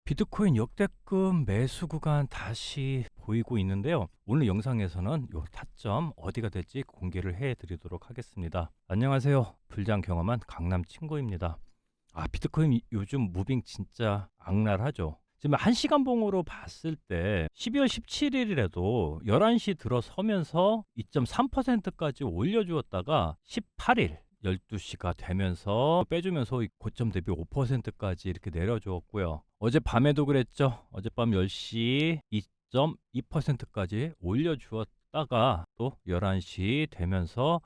비트코인 역대급 매수 구간 다시 보이고 있는데요. 오늘 영상에서는 요 타점 어디가 될지 공개를 해 드리도록 하겠습니다. 안녕하세요. 불장 경험한 강남 친구입니다. 비트코인 요즘 무빙 진짜 악랄하죠. 지금 1시간 봉으로 봤을 때 12월 17일이라도 11시 들어서면서 2.3%까지 올려주었다가 18일 12시가 되면서 빼주면서 고점 대비 5%까지 이렇게 내려주었고요. 어젯밤에도 그랬죠. 어젯밤 10시 2.2%까지 올려주었다가 또 11시 되면서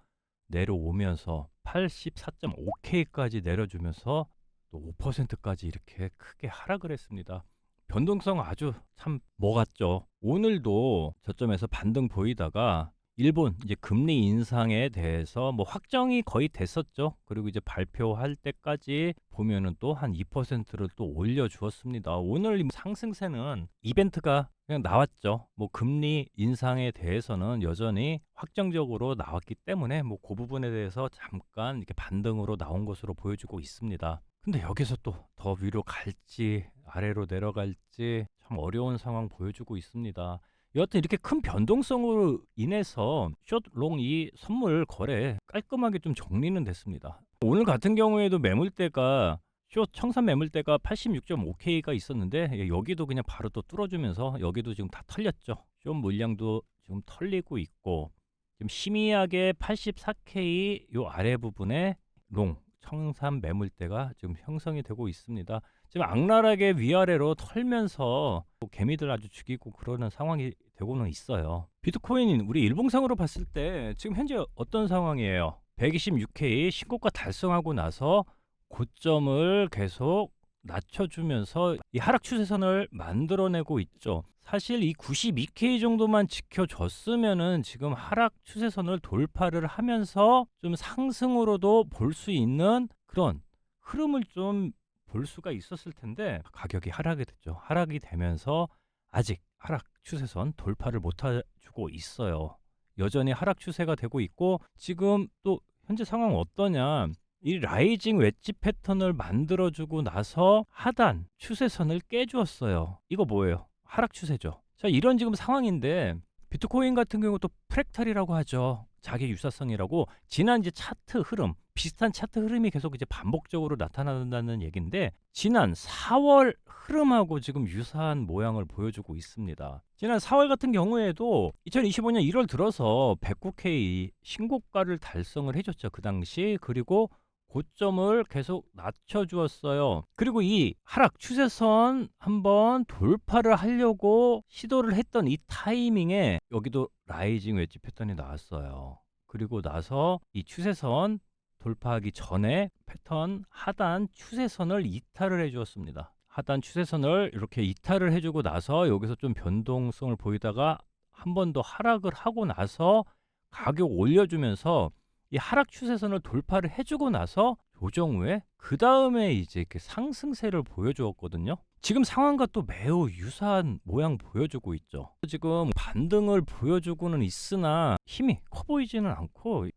내려오면서 84.5K까지 내려주면서 또 5%까지 이렇게 크게 하락을 했습니다. 변동성 아주 참 먹었죠. 오늘도 저점에서 반등 보이다가 일본 이제 금리 인상에 대해서 뭐 확정이 거의 됐었죠. 그리고 이제 발표할 때까지 보면은 또 한 2%를 또 올려주었습니다. 오늘 상승세는 이벤트가 그냥 나왔죠. 뭐 금리 인상에 대해서는 여전히 확정적으로 나왔기 때문에 뭐 그 부분에 대해서 잠깐 이렇게 반등으로 나온 것으로 보여주고 있습니다. 근데 여기서 또 더 위로 갈지 아래로 내려갈지 참 어려운 상황 보여주고 있습니다. 여하튼 이렇게 큰 변동성으로 인해서 숏, 롱 이 선물 거래 깔끔하게 좀 정리는 됐습니다. 오늘 같은 경우에도 매물대가 숏 청산 매물대가 86.5K가 있었는데 여기도 그냥 바로 또 뚫어주면서 여기도 지금 다 털렸죠. 숏 물량도 지금 털리고 있고 지금 희미하게 84K 요 아래 부분에 롱 청산 매물대가 지금 형성이 되고 있습니다. 지금 악랄하게 위아래로 털면서 개미들 아주 죽이고 그러는 상황이 되고는 있어요. 비트코인 우리 일봉상으로 봤을 때 지금 현재 어떤 상황이에요? 126K 신고가 달성하고 나서 고점을 계속 낮춰주면서 이 하락 추세선을 만들어내고 있죠. 사실 이 92K 정도만 지켜줬으면은 지금 하락 추세선을 돌파를 하면서 좀 상승으로도 볼 수 있는 그런 흐름을 좀 볼 수가 있었을 텐데 가격이 하락이 됐죠. 하락이 되면서 아직 하락 추세선 돌파를 못 해주고 있어요. 여전히 하락 추세가 되고 있고 지금 또 현재 상황 어떠냐? 이 라이징 웨지 패턴을 만들어주고 나서 하단 추세선을 깨주었어요. 이거 뭐예요? 하락 추세죠. 자, 이런 지금 상황인데 비트코인 같은 경우도 프랙탈이라고 하죠. 자기 유사성이라고 지난 이제 차트 흐름 비슷한 차트 흐름이 계속 이제 반복적으로 나타난다는 얘기인데 지난 4월 흐름하고 지금 유사한 모양을 보여주고 있습니다. 지난 4월 같은 경우에도 2025년 1월 들어서 109K 신고가를 달성을 해줬죠. 그 당시 그리고 고점을 계속 낮춰주었어요. 그리고 이 하락 추세선 한번 돌파를 하려고 시도를 했던 이 타이밍에 여기도 라이징 웨지 패턴이 나왔어요. 그리고 나서 이 추세선 돌파하기 전에 패턴 하단 추세선을 이탈을 해주었습니다. 하단 추세선을 이렇게 이탈을 해주고 나서 여기서 좀 변동성을 보이다가 한 번 더 하락을 하고 나서 가격 올려주면서 이 하락 추세선을 돌파를 해주고 나서 조정 후에 그 다음에 이제 이렇게 상승세를 보여주었거든요. 지금 상황과 또 매우 유사한 모양 보여주고 있죠. 지금 반등을 보여주고는 있으나 힘이 커 보이지는 않고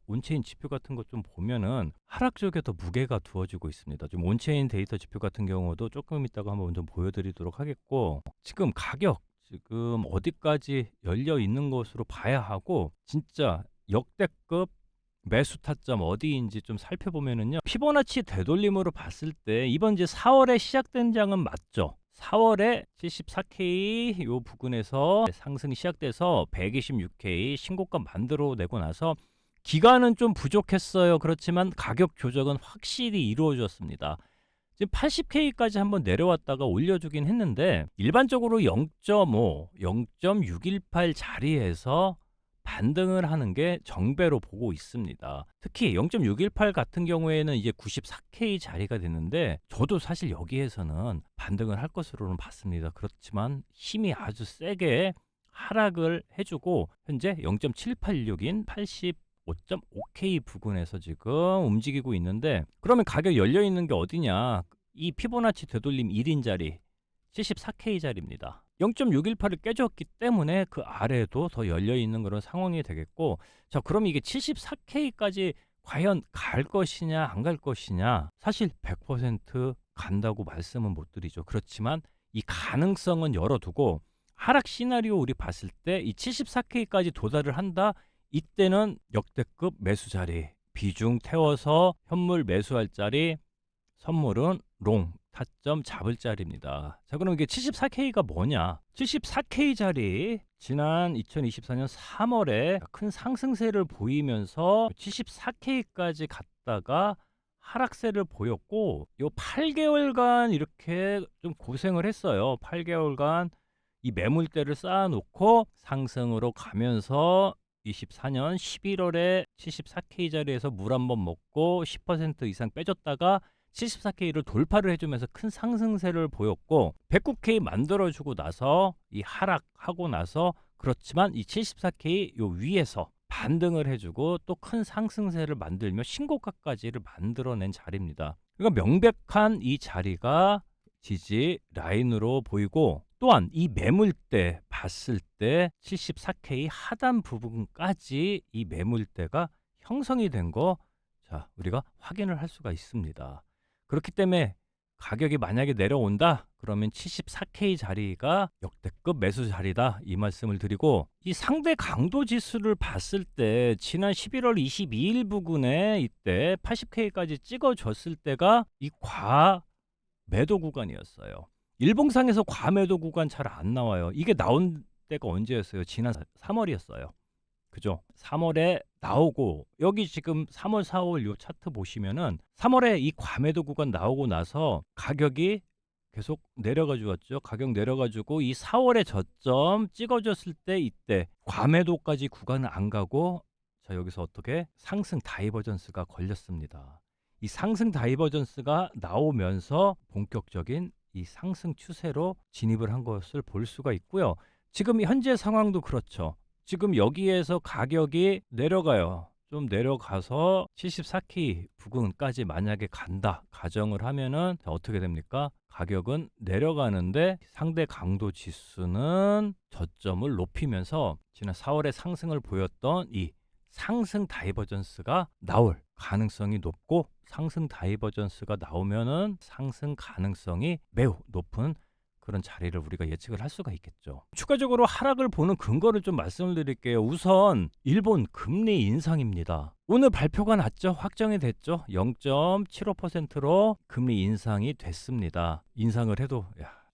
온체인 지표 같은 것 좀 보면은 하락 쪽에 더 무게가 두어지고 있습니다. 좀 온체인 데이터 지표 같은 경우도 조금 이따가 한번 좀 보여드리도록 하겠고 지금 가격 지금 어디까지 열려 있는 것으로 봐야 하고 진짜 역대급 매수 타점 어디인지 좀 살펴보면은요. 피보나치 되돌림으로 봤을 때 이번 이제 4월에 시작된 장은 맞죠. 4월에 74K 요 부근에서 상승이 시작돼서 126K 신고가 만들어내고 나서 기간은 좀 부족했어요. 그렇지만 가격 조정은 확실히 이루어졌습니다. 지금 80K까지 한번 내려왔다가 올려주긴 했는데 일반적으로 0.5, 0.618 자리에서 반등을 하는 게 정배로 보고 있습니다. 특히 0.618 같은 경우에는 이제 94K 자리가 됐는데 저도 사실 여기에서는 반등을 할 것으로는 봤습니다. 그렇지만 힘이 아주 세게 하락을 해주고 현재 0.786인 85.5K 부근에서 지금 움직이고 있는데 그러면 가격 열려 있는 게 어디냐? 이 피보나치 되돌림 1인 자리 74K 자리입니다. 0.618을 깨졌기 때문에 그 아래도 더 열려 있는 그런 상황이 되겠고 자 그럼 이게 74K까지 과연 갈 것이냐 안 갈 것이냐 사실 100% 간다고 말씀은 못 드리죠. 그렇지만 이 가능성은 열어두고 하락 시나리오 우리 봤을 때 이 74K까지 도달을 한다. 이때는 역대급 매수 자리. 비중 태워서 현물 매수할 자리, 선물은 롱, 타점 잡을 자리입니다. 자, 그럼 이게 74K가 뭐냐? 74K 자리 지난 2024년 3월에 큰 상승세를 보이면서 74K까지 갔다가 하락세를 보였고 요 8개월간 이렇게 좀 고생을 했어요. 8개월간 이 매물대를 쌓아놓고 상승으로 가면서 24년 11월에 74K 자리에서 물 한 번 먹고 10% 이상 빼줬다가 74K를 돌파를 해주면서 큰 상승세를 보였고 109K 만들어주고 나서 이 하락하고 나서 그렇지만 이 74K 요 위에서 반등을 해주고 또 큰 상승세를 만들며 신고가까지를 만들어낸 자리입니다. 그러니까 명백한 이 자리가 지지 라인으로 보이고 또한 이 매물대 봤을 때 74K 하단 부분까지 이 매물대가 형성이 된 거 자, 우리가 확인을 할 수가 있습니다. 그렇기 때문에 가격이 만약에 내려온다 그러면 74K 자리가 역대급 매수 자리다 이 말씀을 드리고 이 상대 강도 지수를 봤을 때 지난 11월 22일 부근에 이때 80K까지 찍어줬을 때가 이 과매도 구간이었어요. 일봉상에서 과매도 구간 잘 안 나와요. 이게 나온 때가 언제였어요? 지난 3월이었어요. 그죠? 3월에 나오고 여기 지금 3월, 4월 요 차트 보시면은 3월에 이 과매도 구간 나오고 나서 가격이 계속 내려가 주었죠. 가격 내려가지고 이 4월에 저점 찍어줬을 때 이때 과매도까지 구간을 안 가고 자 여기서 어떻게 상승 다이버전스가 걸렸습니다. 이 상승 다이버전스가 나오면서 본격적인 이 상승 추세로 진입을 한 것을 볼 수가 있고요. 지금 현재 상황도 그렇죠. 지금 여기에서 가격이 내려가요. 좀 내려가서 74K 부근까지 만약에 간다 가정을 하면은 어떻게 됩니까? 가격은 내려가는데 상대 강도 지수는 저점을 높이면서 지난 4월에 상승을 보였던 이 상승 다이버전스가 나올 가능성이 높고 상승 다이버전스가 나오면은 상승 가능성이 매우 높은 그런 자리를 우리가 예측을 할 수가 있겠죠. 추가적으로 하락을 보는 근거를 좀 말씀을 드릴게요. 우선 일본 금리 인상입니다. 오늘 발표가 났죠. 확정이 됐죠. 0.75%로 금리 인상이 됐습니다. 인상을 해도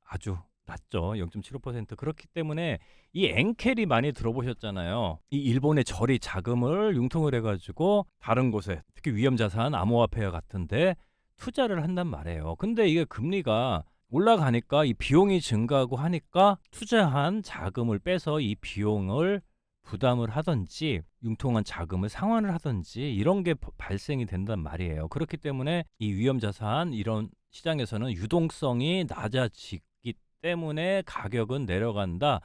아주 낮죠. 0.75%. 그렇기 때문에 이 엔켈이 많이 들어보셨잖아요. 이 일본의 저리 자금을 융통을 해가지고 다른 곳에 특히 위험자산 암호화폐 같은데 투자를 한단 말이에요. 근데 이게 금리가 올라가니까 이 비용이 증가하고 하니까 투자한 자금을 빼서 이 비용을 부담을 하든지 융통한 자금을 상환을 하든지 이런 게 발생이 된단 말이에요. 그렇기 때문에 이 위험자산 이런 시장에서는 유동성이 낮아지기 때문에 가격은 내려간다.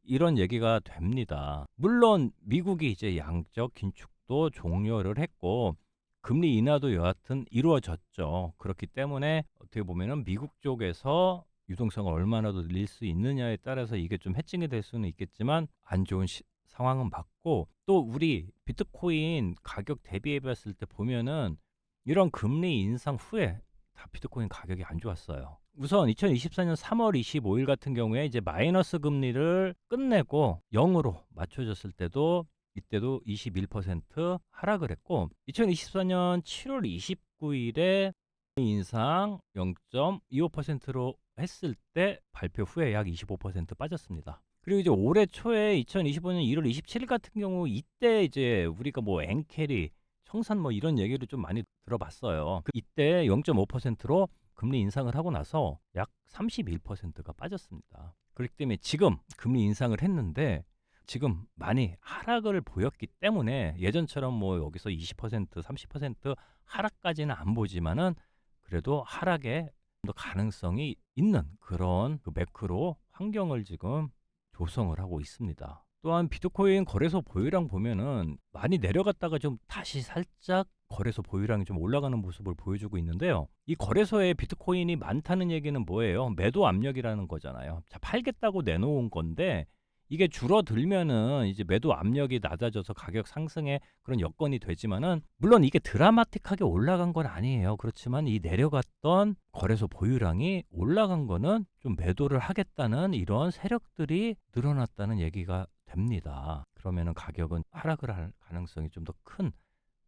이런 얘기가 됩니다. 물론 미국이 이제 양적 긴축도 종료를 했고 금리 인하도 여하튼 이루어졌죠. 그렇기 때문에 어떻게 보면은 미국 쪽에서 유동성을 얼마나 더 늘릴 수 있느냐에 따라서 이게 좀 해칭이 될 수는 있겠지만 안 좋은 상황은 맞고 또 우리 비트코인 가격 대비해 봤을 때 보면은 이런 금리 인상 후에 다 비트코인 가격이 안 좋았어요. 우선 2024년 3월 25일 같은 경우에 이제 마이너스 금리를 끝내고 0으로 맞춰졌을 때도 이때도 21% 하락을 했고 2024년 7월 29일에 인상 0.25%로 했을 때 발표 후에 약 25% 빠졌습니다. 그리고 이제 올해 초에 2025년 1월 27일 같은 경우 이때 이제 우리가 뭐 엔캐리, 청산 뭐 이런 얘기를 좀 많이 들어봤어요. 이때 0.5%로 금리 인상을 하고 나서 약 31%가 빠졌습니다. 그렇기 때문에 지금 금리 인상을 했는데 지금 많이 하락을 보였기 때문에 예전처럼 뭐 여기서 20%, 30% 하락까지는 안 보지만은 그래도 하락에 더 가능성이 있는 그런 그 매크로 환경을 지금 조성을 하고 있습니다. 또한 비트코인 거래소 보유량 보면은 많이 내려갔다가 좀 다시 살짝 거래소 보유량이 좀 올라가는 모습을 보여주고 있는데요. 이 거래소에 비트코인이 많다는 얘기는 뭐예요? 매도 압력이라는 거잖아요. 자, 팔겠다고 내놓은 건데 이게 줄어들면은 이제 매도 압력이 낮아져서 가격 상승의 그런 여건이 되지만은, 물론 이게 드라마틱하게 올라간 건 아니에요. 그렇지만 이 내려갔던 거래소 보유량이 올라간 거는 좀 매도를 하겠다는 이런 세력들이 늘어났다는 얘기가 됩니다. 그러면은 가격은 하락을 할 가능성이 좀 더 큰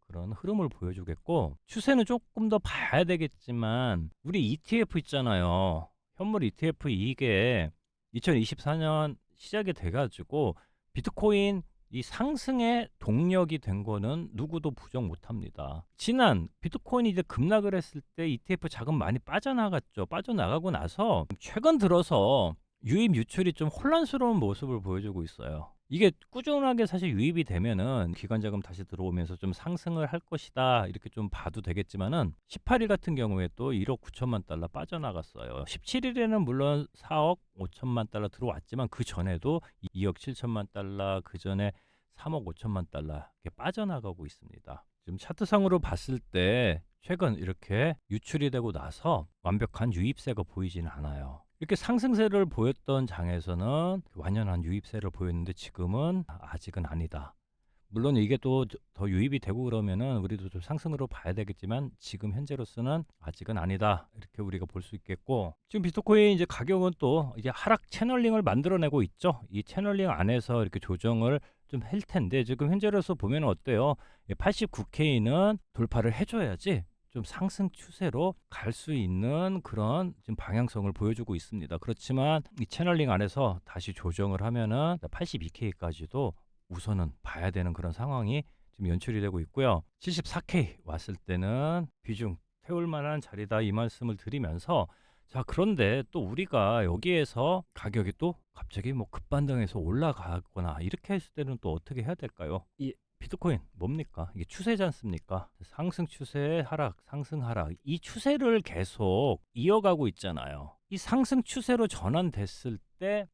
그런 흐름을 보여주겠고, 추세는 조금 더 봐야 되겠지만 우리 ETF 있잖아요. 현물 ETF, 이게 2024년 시작이 돼가지고 비트코인 이 상승의 동력이 된 거는 누구도 부정 못합니다. 지난 비트코인이 이제 급락을 했을 때 ETF 자금 많이 빠져나갔죠. 빠져나가고 나서 최근 들어서 유입 유출이 좀 혼란스러운 모습을 보여주고 있어요. 이게 꾸준하게 사실 유입이 되면은 기관 자금 다시 들어오면서 좀 상승을 할 것이다, 이렇게 좀 봐도 되겠지만은, 18일 같은 경우에 또 1억 9천만 달러 빠져나갔어요. 17일에는 물론 4억 5천만 달러 들어왔지만 그 전에도 2억 7천만 달러, 그 전에 3억 5천만 달러 이렇게 빠져나가고 있습니다. 지금 차트상으로 봤을 때 최근 이렇게 유출이 되고 나서 완벽한 유입세가 보이지는 않아요. 이렇게 상승세를 보였던 장에서는 완연한 유입세를 보였는데 지금은 아직은 아니다. 물론 이게 또 더 유입이 되고 그러면은 우리도 좀 상승으로 봐야 되겠지만 지금 현재로서는 아직은 아니다, 이렇게 우리가 볼 수 있겠고, 지금 비트코인 이제 가격은 또 이제 하락 채널링을 만들어내고 있죠. 이 채널링 안에서 이렇게 조정을 좀 할 텐데 지금 현재로서 보면 어때요? 89K는 돌파를 해줘야지 좀 상승 추세로 갈 수 있는 그런 지금 방향성을 보여주고 있습니다. 그렇지만 이 채널링 안에서 다시 조정을 하면은 82K까지도 우선은 봐야 되는 그런 상황이 지금 연출이 되고 있고요. 74K 왔을 때는 비중 태울 만한 자리다, 이 말씀을 드리면서, 자, 그런데 또 우리가 여기에서 가격이 또 갑자기 뭐 급반등해서 올라가거나 이렇게 했을 때는 또 어떻게 해야 될까요? 이 비트코인 뭡니까? 이게 추세지 않습니까? 상승 추세, 하락, 상승 하락, 이 추세를 계속 이어가고 있잖아요. 이 상승 추세로 전환됐을 때,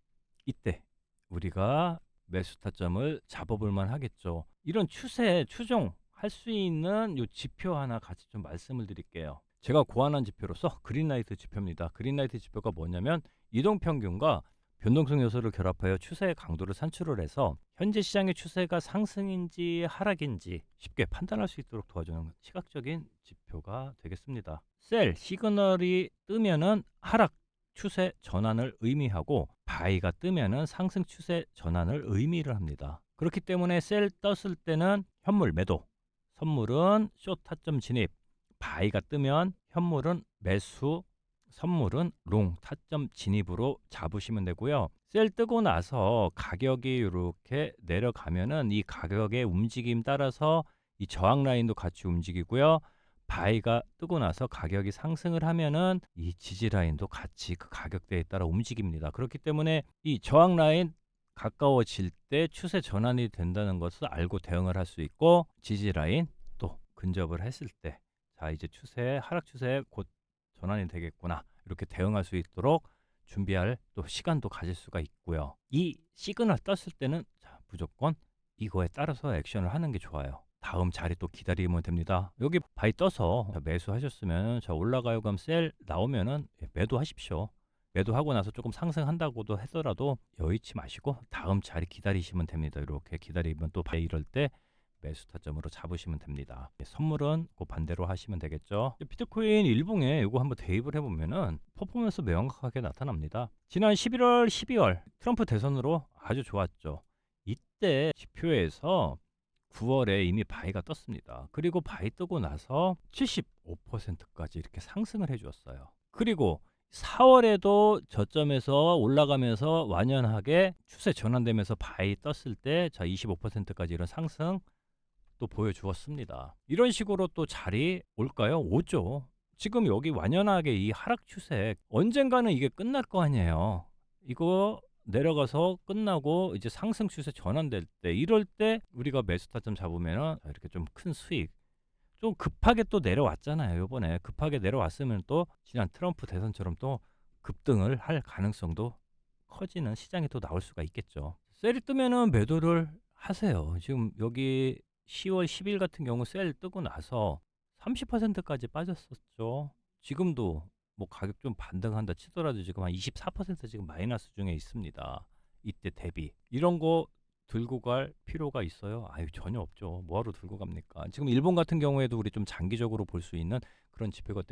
이때 우리가 매수 타점을 잡아볼 만 하겠죠. 이런 추세 추종할 수 있는 요 지표 하나 같이 좀 말씀을 드릴게요. 제가 고안한 지표로서 그린라이트 지표입니다. 그린라이트 지표가 뭐냐면 이동평균과 변동성 요소를 결합하여 추세의 강도를 산출을 해서 현재 시장의 추세가 상승인지 하락인지 쉽게 판단할 수 있도록 도와주는 시각적인 지표가 되겠습니다. 셀 시그널이 뜨면은 하락 추세 전환을 의미하고, 바이가 뜨면은 상승 추세 전환을 의미를 합니다. 그렇기 때문에 셀 떴을 때는 현물 매도, 선물은 숏 타점 진입, 바이가 뜨면 현물은 매수, 선물은 롱 타점 진입으로 잡으시면 되고요. 셀 뜨고 나서 가격이 이렇게 내려가면은 이 가격의 움직임 따라서 이 저항 라인도 같이 움직이고요. 바이가 뜨고 나서 가격이 상승을 하면은 이 지지 라인도 같이 그 가격대에 따라 움직입니다. 그렇기 때문에 이 저항 라인 가까워질 때 추세 전환이 된다는 것을 알고 대응을 할 수 있고, 지지 라인 또 근접을 했을 때, 자, 이제 추세 하락 추세에 곧 전환이 되겠구나, 이렇게 대응할 수 있도록 준비할 또 시간도 가질 수가 있고요. 이 시그널 떴을 때는 자, 무조건 이거에 따라서 액션을 하는 게 좋아요. 다음 자리 또 기다리면 됩니다. 여기 바이 떠서 매수하셨으면 자, 올라가요 그럼 셀 나오면은 매도하십시오. 매도하고 나서 조금 상승한다고도 하더라도 여의치 마시고 다음 자리 기다리시면 됩니다. 이렇게 기다리면 또 바이 이럴 때 매수 타점으로 잡으시면 됩니다. 선물은 그 반대로 하시면 되겠죠. 비트코인 일봉에 이거 한번 대입을 해보면은 퍼포먼스 명확하게 나타납니다. 지난 11월, 12월 트럼프 대선으로 아주 좋았죠. 이때 지표에서 9월에 이미 바이가 떴습니다. 그리고 바이 뜨고 나서 75%까지 이렇게 상승을 해주었어요. 그리고 4월에도 저점에서 올라가면서 완연하게 추세 전환되면서 바이 떴을 때 자, 25%까지 이런 상승 또 보여주었습니다. 이런 식으로 또 자리 올까요? 오죠. 지금 여기 완연하게 이 하락 추세 언젠가는 이게 끝날 거 아니에요. 이거 내려가서 끝나고 이제 상승 추세 전환될 때, 이럴 때 우리가 매수 타점 잡으면 이렇게 좀 큰 수익, 좀 급하게 또 내려왔잖아요. 이번에 급하게 내려왔으면 또 지난 트럼프 대선처럼 또 급등을 할 가능성도 커지는 시장이 또 나올 수가 있겠죠. 셀이 뜨면은 매도를 하세요. 지금 여기 10월 10일 같은 경우 셀 뜨고 나서 30%까지 빠졌었죠. 지금도 뭐 가격 좀 반등한다 치더라도 지금 한 24% 지금 마이너스 중에 있습니다. 이때 대비 이런 거 들고 갈 필요가 있어요? 아유 전혀 없죠. 뭐하러 들고 갑니까? 지금 일본 같은 경우에도 우리 좀 장기적으로 볼 수 있는 그런 지표가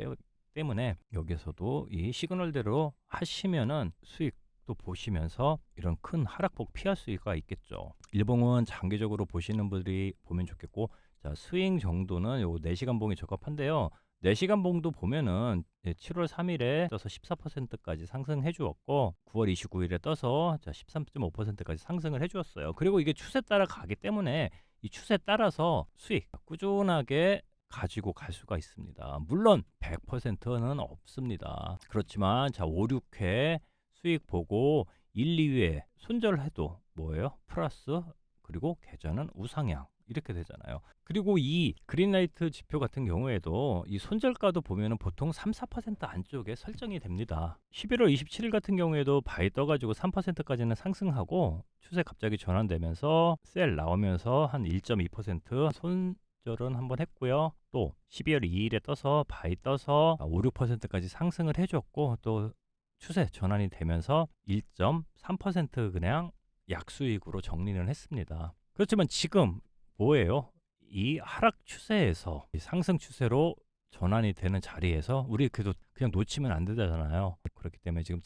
때문에 여기서도 이 시그널대로 하시면은 수익도 보시면서 이런 큰 하락폭 피할 수가 있겠죠. 일봉은 장기적으로 보시는 분들이 보면 좋겠고, 자 스윙 정도는 요 4시간 봉이 적합한데요. 4시간 봉도 보면은 7월 3일에 떠서 14%까지 상승해 주었고 9월 29일에 떠서 자 13.5%까지 상승을 해 주었어요. 그리고 이게 추세 따라 가기 때문에 이 추세 따라서 수익 꾸준하게 가지고 갈 수가 있습니다. 물론 100%는 없습니다. 그렇지만 자 5, 6회 수익 보고 1, 2회 손절해도 뭐예요? 플러스, 그리고 계좌는 우상향 이렇게 되잖아요. 그리고 이 그린라이트 지표 같은 경우에도 이 손절가도 보면은 보통 3, 4% 안쪽에 설정이 됩니다. 11월 27일 같은 경우에도 바이 떠가지고 3%까지는 상승하고 추세 갑자기 전환되면서 셀 나오면서 한 1.2% 손절은 한번 했고요. 또 12월 2일에 떠서 바이 떠서 5, 6%까지 상승을 해줬고 또 추세 전환이 되면서 1.3% 그냥 약수익으로 정리는 했습니다. 그렇지만 지금 뭐예요? 이 하락 추세에서 이 상승 추세로 전환이 되는 자리에서 우리 그래도 그냥 놓치면 안 되잖아요. 그렇기 때문에 지금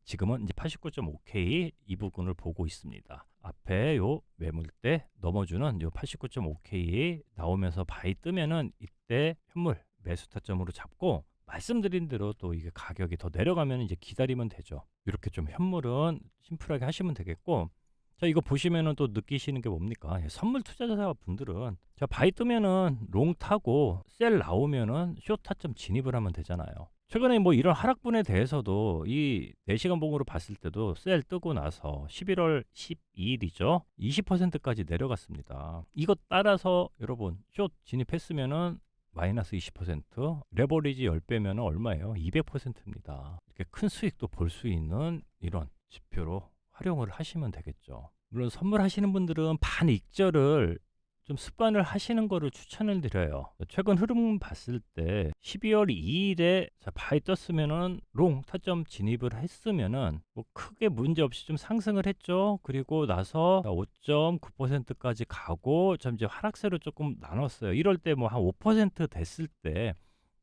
지금은 이제 89.5K 이 부분을 보고 있습니다. 앞에 요 매물대 넘어주는 요 89.5K 나오면서 바이 뜨면은 이때 현물 매수 타점으로 잡고, 말씀드린 대로 또 이게 가격이 더 내려가면 이제 기다리면 되죠. 이렇게 좀 현물은 심플하게 하시면 되겠고, 자 이거 보시면은 또 느끼시는 게 뭡니까? 선물 투자자 분들은 자 바이 뜨면은 롱 타고 셀 나오면은 숏 타점 진입을 하면 되잖아요. 최근에 뭐 이런 하락분에 대해서도 이 4시간 봉으로 봤을 때도 셀 뜨고 나서 11월 12일이죠. 20%까지 내려갔습니다. 이것 따라서 여러분 숏 진입했으면은 마이너스 20%, 레버리지 10배면 얼마예요? 200%입니다. 이렇게 큰 수익도 볼 수 있는 이런 지표로 활용을 하시면 되겠죠. 물론 선물하시는 분들은 반익절을 좀 습관을 하시는 거를 추천을 드려요. 최근 흐름 봤을 때 12월 2일에 자 바이 떴으면은 롱 타점 진입을 했으면은 뭐 크게 문제 없이 좀 상승을 했죠. 그리고 나서 5.9%까지 가고 좀 이제 하락세로 조금 나눴어요. 이럴 때 뭐 한 5% 됐을 때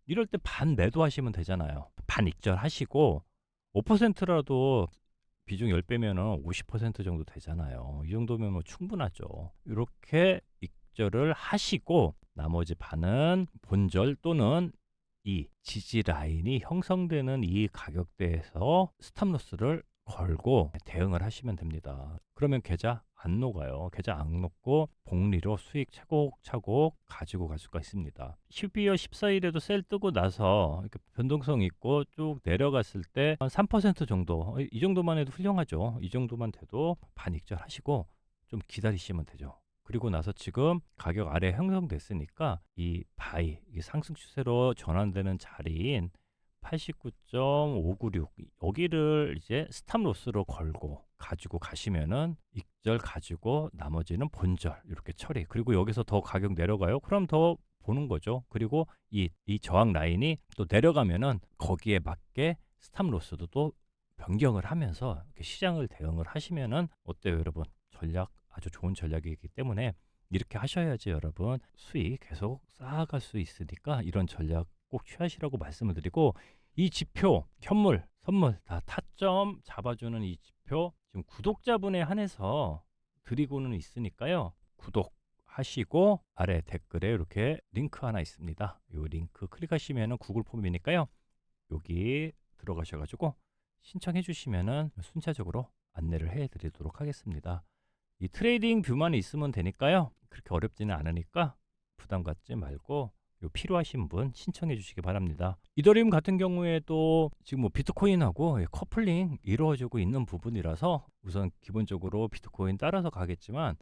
이럴 때 반 매도하시면 되잖아요. 반 익절하시고 5%라도 비중 10배면은 50% 정도 되잖아요. 이 정도면 뭐 충분하죠. 이렇게 익절을 하시고 나머지 반은 본절 또는 이 지지 라인이 형성되는 이 가격대에서 스탑로스를 걸고 대응을 하시면 됩니다. 그러면 계좌 안 녹아요. 계좌 안 녹고 복리로 수익 차곡차곡 가지고 갈 수가 있습니다. 12월 14일에도 셀 뜨고 나서 이렇게 변동성 있고 쭉 내려갔을 때 한 3% 정도, 이 정도만 해도 훌륭하죠. 이 정도만 돼도 반익절 하시고 좀 기다리시면 되죠. 그리고 나서 지금 가격 아래 형성됐으니까 이 바이, 이 상승 추세로 전환되는 자리인 89.596 여기를 이제 스탑 로스로 걸고 가지고 가시면은 익절 가지고 나머지는 본절 이렇게 처리. 그리고 여기서 더 가격 내려가요? 그럼 더 보는 거죠. 그리고 이 저항 라인이 또 내려가면은 거기에 맞게 스탑 로스도 또 변경을 하면서 이렇게 시장을 대응을 하시면은 어때요, 여러분? 전략 아주 좋은 전략이기 때문에 이렇게 하셔야지 여러분 수익 계속 쌓아갈 수 있으니까 이런 전략 꼭 취하시라고 말씀을 드리고, 이 지표, 현물, 선물 다 타점 잡아주는 이 지표 지금 구독자분에 한해서 드리고는 있으니까요. 구독하시고 아래 댓글에 이렇게 링크 하나 있습니다. 이 링크 클릭하시면은 구글 폼이니까요. 여기 들어가셔가지고 신청해 주시면은 순차적으로 안내를 해 드리도록 하겠습니다. 이 트레이딩 뷰만 있으면 되니까요. 그렇게 어렵지는 않으니까 부담 갖지 말고 필요하신 분 신청해 주시기 바랍니다. 이더리움 같은 경우에도 지금 뭐 비트코인하고 커플링 이루어지고 있는 부분이라서 우선 기본적으로 비트코인 따라서 가겠지만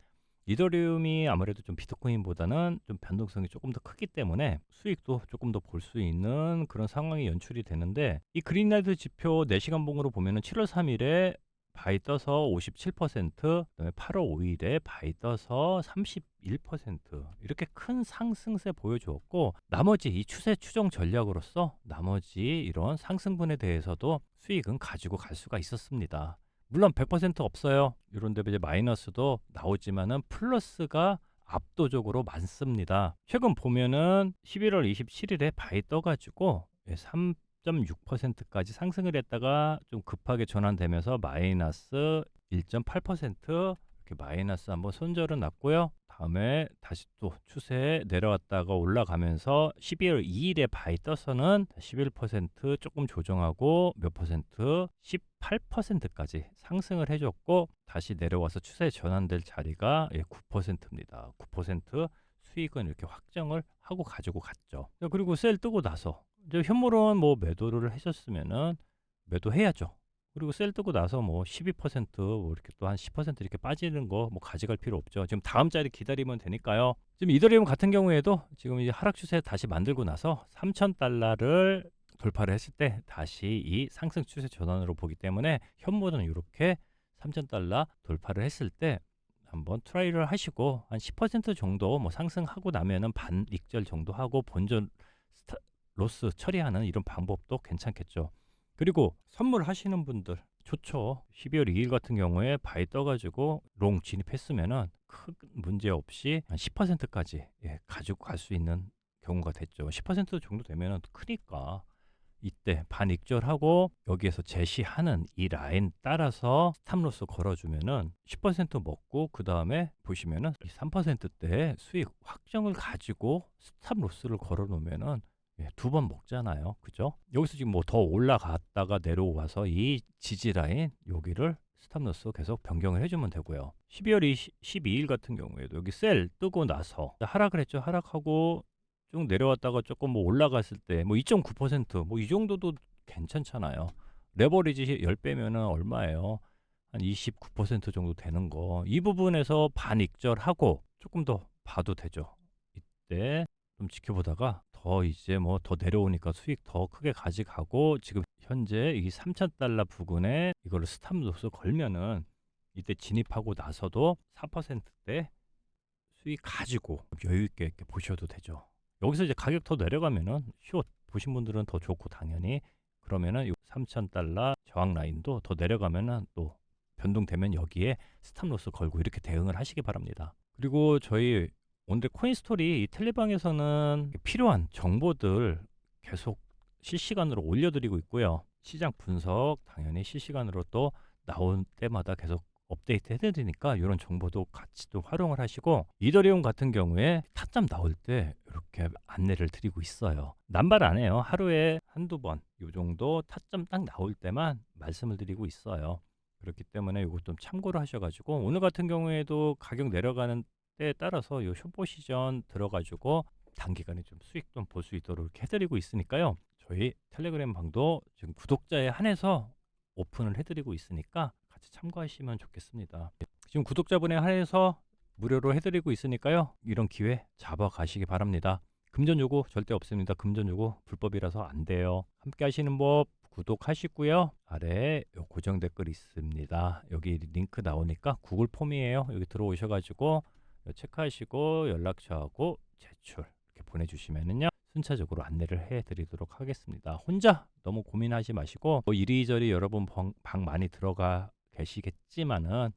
이더리움이 아무래도 좀 비트코인보다는 좀 변동성이 조금 더 크기 때문에 수익도 조금 더 볼 수 있는 그런 상황이 연출이 되는데, 이 그린라이트 지표 4시간 봉으로 보면은 7월 3일에 바이 떠서 57%, 그다음에 8월 5일에 바이 떠서 31% 이렇게 큰 상승세 보여주었고, 나머지 이 추세 추종 전략으로서 나머지 이런 상승분에 대해서도 수익은 가지고 갈 수가 있었습니다. 물론 100% 없어요. 이런 데 이제 마이너스도 나오지만은 플러스가 압도적으로 많습니다. 최근 보면은 11월 27일에 바이 떠가지고 3.6%까지 상승을 했다가 좀 급하게 전환되면서 마이너스 1.8% 이렇게 마이너스 한번 손절은 났고요. 다음에 다시 또 추세 내려왔다가 올라가면서 12월 2일에 바이 떠서는 11% 조금 조정하고 몇 퍼센트 18%까지 상승을 해줬고 다시 내려와서 추세 전환될 자리가 9%입니다. 9% 수익은 이렇게 확정을 하고 가지고 갔죠. 그리고 셀 뜨고 나서 이제 현물은 뭐 매도를 하셨으면은 매도해야죠. 그리고 셀 뜨고 나서 뭐 12%뭐 이렇게 또 한 10% 이렇게 빠지는 거 뭐 가져갈 필요 없죠. 지금 다음 자리 기다리면 되니까요. 지금 이더리움 같은 경우에도 지금 이제 하락 추세 다시 만들고 나서 3,000달러를 돌파를 했을 때 다시 이 상승 추세 전환으로 보기 때문에 현물은 이렇게 3,000달러 돌파를 했을 때 한번 트라이를 하시고 한 10% 정도 뭐 상승하고 나면은 반익절 정도 하고 본전 로스 처리하는 이런 방법도 괜찮겠죠. 그리고 선물 하시는 분들 좋죠. 12월 2일 같은 경우에 바이 떠가지고 롱 진입했으면은 큰 문제 없이 한 10%까지 가지고 갈 수 있는 경우가 됐죠. 10% 정도 되면은 크니까 이때 반익절하고 여기에서 제시하는 이 라인 따라서 스탑로스 걸어주면은 10% 먹고 그 다음에 보시면은 이 3%대 수익 확정을 가지고 스탑로스를 걸어 놓으면은 두 번 먹잖아요. 그죠? 여기서 지금 뭐 더 올라갔다가 내려와서 이 지지 라인 여기를 스탑로스 계속 변경을 해주면 되고요. 12월 12일 같은 경우에도 여기 셀 뜨고 나서 하락을 했죠. 하락하고 쭉 내려왔다가 조금 뭐 올라갔을 때 뭐 2.9% 이 정도도 괜찮잖아요. 레버리지 10배면은 얼마예요? 한 29% 정도 되는 거. 이 부분에서 반익절하고 조금 더 봐도 되죠. 이때 좀 지켜보다가 더 이제 뭐 더 내려오니까 수익 더 크게 가져가고 지금 현재 이 3,000달러 부근에 이거를 스탑로스 걸면은 이때 진입하고 나서도 4%대 수익 가지고 여유 있게 이렇게 보셔도 되죠. 여기서 이제 가격 더 내려가면은 숏 보신 분들은 더 좋고 당연히 그러면은 3,000달러 저항 라인도 더 내려가면은 또 변동되면 여기에 스탑로스 걸고 이렇게 대응을 하시기 바랍니다. 그리고 저희 오늘 코인스토리 이 텔레방에서는 필요한 정보들 계속 실시간으로 올려드리고 있고요. 시장 분석 당연히 실시간으로 또 나올 때마다 계속 업데이트 해드리니까 이런 정보도 같이 또 활용을 하시고 이더리움 같은 경우에 타점 나올 때 이렇게 안내를 드리고 있어요. 남발 안 해요. 하루에 한두 번 이 정도 타점 딱 나올 때만 말씀을 드리고 있어요. 그렇기 때문에 이것 좀 참고를 하셔가지고 오늘 같은 경우에도 가격 내려가는 때에 따라서 이 숏 포지션 들어가지고 단기간에 좀 수익 좀 볼 수 있도록 이렇게 해드리고 있으니까요. 저희 텔레그램 방도 지금 구독자에 한해서 오픈을 해드리고 있으니까 같이 참고하시면 좋겠습니다. 지금 구독자분에 한해서 무료로 해드리고 있으니까요. 이런 기회 잡아가시기 바랍니다. 금전 요구 절대 없습니다. 금전 요구 불법이라서 안 돼요. 함께 하시는 법 구독하시고요. 아래에 고정 댓글 있습니다. 여기 링크 나오니까 구글 폼이에요. 여기 들어오셔가지고 체크하시고 연락처하고 제출 이렇게 보내주시면은요. 순차적으로 안내를 해드리도록 하겠습니다. 혼자 너무 고민하지 마시고 뭐 이리저리 여러분 방 많이 들어가 계시겠지만은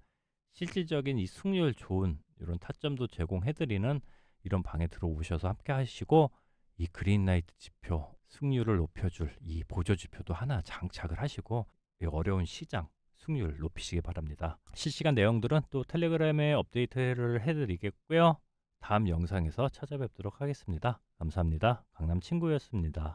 실질적인 이 승률 좋은 이런 타점도 제공해드리는 이런 방에 들어오셔서 함께 하시고 이 그린라이트 지표 승률을 높여줄 이 보조 지표도 하나 장착을 하시고 이 어려운 시장 승률 높이시기 바랍니다. 실시간 내용들은 또 텔레그램에 업데이트를 해드리겠고요. 다음 영상에서 찾아뵙도록 하겠습니다. 감사합니다. 강남 친구였습니다.